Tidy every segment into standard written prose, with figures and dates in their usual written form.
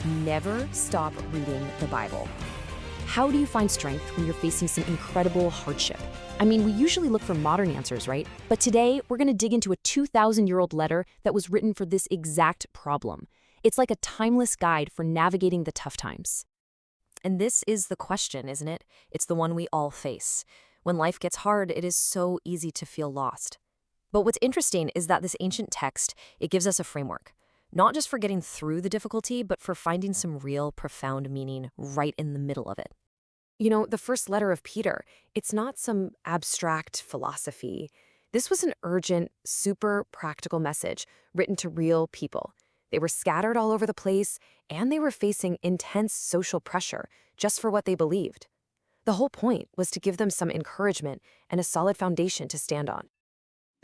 Never stop reading the Bible. How do you find strength when you're facing some incredible hardship? I mean, we usually look for modern answers, right? But today, we're going to dig into a 2,000-year-old letter that was written for this exact problem. It's like a timeless guide for navigating the tough times. And this is the question, isn't it? It's the one we all face. When life gets hard, it is so easy to feel lost. But what's interesting is that this ancient text, it gives us a framework, not just for getting through the difficulty, but for finding some real profound meaning right in the middle of it. You know, the first letter of Peter, it's not some abstract philosophy. This was an urgent, super practical message written to real people. They were scattered all over the place, and they were facing intense social pressure just for what they believed. The whole point was to give them some encouragement and a solid foundation to stand on.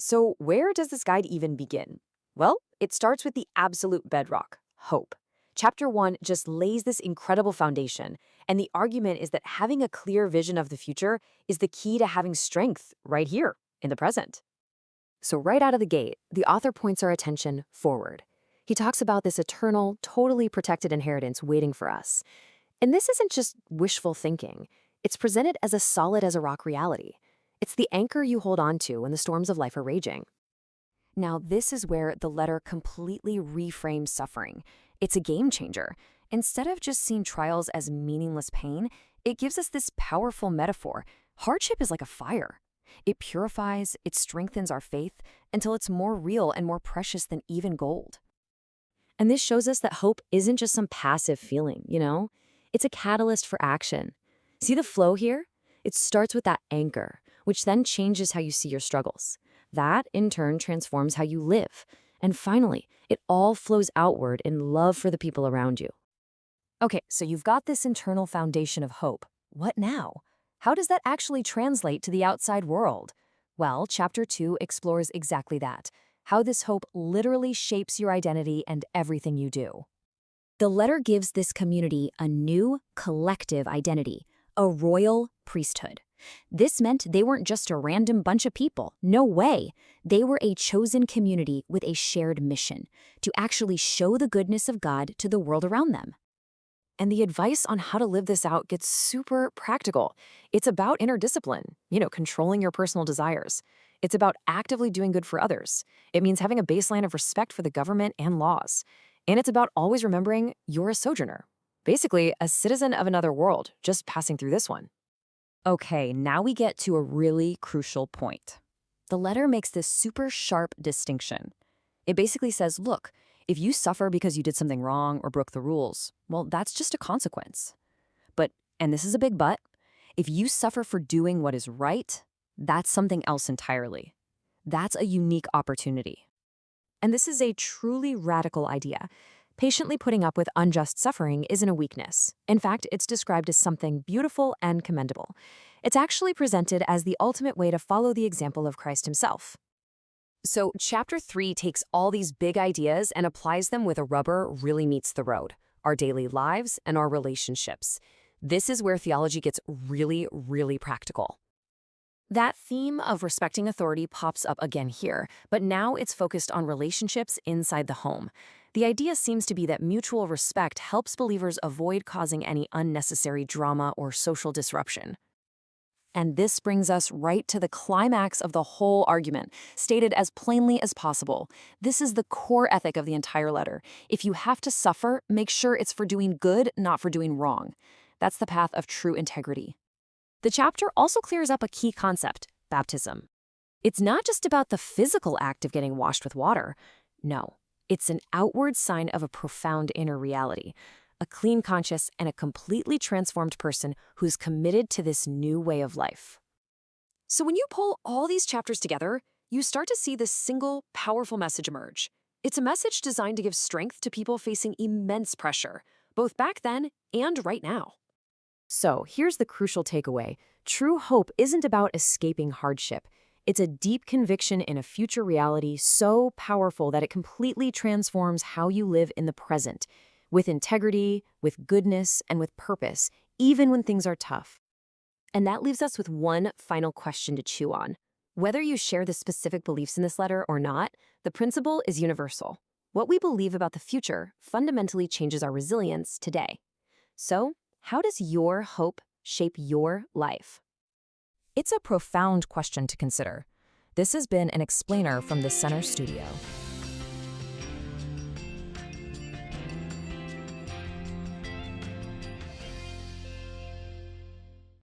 So where does this guide even begin? Well, it starts with the absolute bedrock, hope. Chapter 1 just lays this incredible foundation, and the argument is that having a clear vision of the future is the key to having strength right here, in the present. So right out of the gate, the author points our attention forward. He talks about this eternal, totally protected inheritance waiting for us. And this isn't just wishful thinking. It's presented as a solid-as-a-rock reality. It's the anchor you hold on to when the storms of life are raging. Now, this is where the letter completely reframes suffering. It's a game changer. Instead of just seeing trials as meaningless pain, it gives us this powerful metaphor. Hardship is like a fire. It purifies, it strengthens our faith until it's more real and more precious than even gold. And this shows us that hope isn't just some passive feeling, you know? It's a catalyst for action. See the flow here? It starts with that anchor, which then changes how you see your struggles. That, in turn, transforms how you live. And finally, it all flows outward in love for the people around you. Okay, so you've got this internal foundation of hope. What now? How does that actually translate to the outside world? Well, Chapter 2 explores exactly that, how this hope literally shapes your identity and everything you do. The letter gives this community a new, collective identity, a royal priesthood. This meant they weren't just a random bunch of people. No way. They were a chosen community with a shared mission to actually show the goodness of God to the world around them. And the advice on how to live this out gets super practical. It's about inner discipline, controlling your personal desires. It's about actively doing good for others. It means having a baseline of respect for the government and laws. And it's about always remembering you're a sojourner. Basically, a citizen of another world, just passing through this one. Okay, now we get to a really crucial point. The letter makes this super sharp distinction. It basically says, look, if you suffer because you did something wrong or broke the rules, well, that's just a consequence. But, and this is a big but, if you suffer for doing what is right, that's something else entirely. That's a unique opportunity. And this is a truly radical idea. Patiently putting up with unjust suffering isn't a weakness. In fact, it's described as something beautiful and commendable. It's actually presented as the ultimate way to follow the example of Christ himself. So Chapter 3 takes all these big ideas and applies them where the rubber really meets the road, our daily lives and our relationships. This is where theology gets really, really practical. That theme of respecting authority pops up again here, but now it's focused on relationships inside the home. The idea seems to be that mutual respect helps believers avoid causing any unnecessary drama or social disruption. And this brings us right to the climax of the whole argument, stated as plainly as possible. This is the core ethic of the entire letter. If you have to suffer, make sure it's for doing good, not for doing wrong. That's the path of true integrity. The chapter also clears up a key concept, baptism. It's not just about the physical act of getting washed with water. No, it's an outward sign of a profound inner reality, a clean conscience and a completely transformed person who's committed to this new way of life. So when you pull all these chapters together, you start to see this single, powerful message emerge. It's a message designed to give strength to people facing immense pressure, both back then and right now. So here's the crucial takeaway. True hope isn't about escaping hardship. It's a deep conviction in a future reality so powerful that it completely transforms how you live in the present, with integrity, with goodness, and with purpose, even when things are tough. And that leaves us with one final question to chew on. Whether you share the specific beliefs in this letter or not, the principle is universal. What we believe about the future fundamentally changes our resilience today. So, how does your hope shape your life? It's a profound question to consider. This has been an explainer from the Center Studio.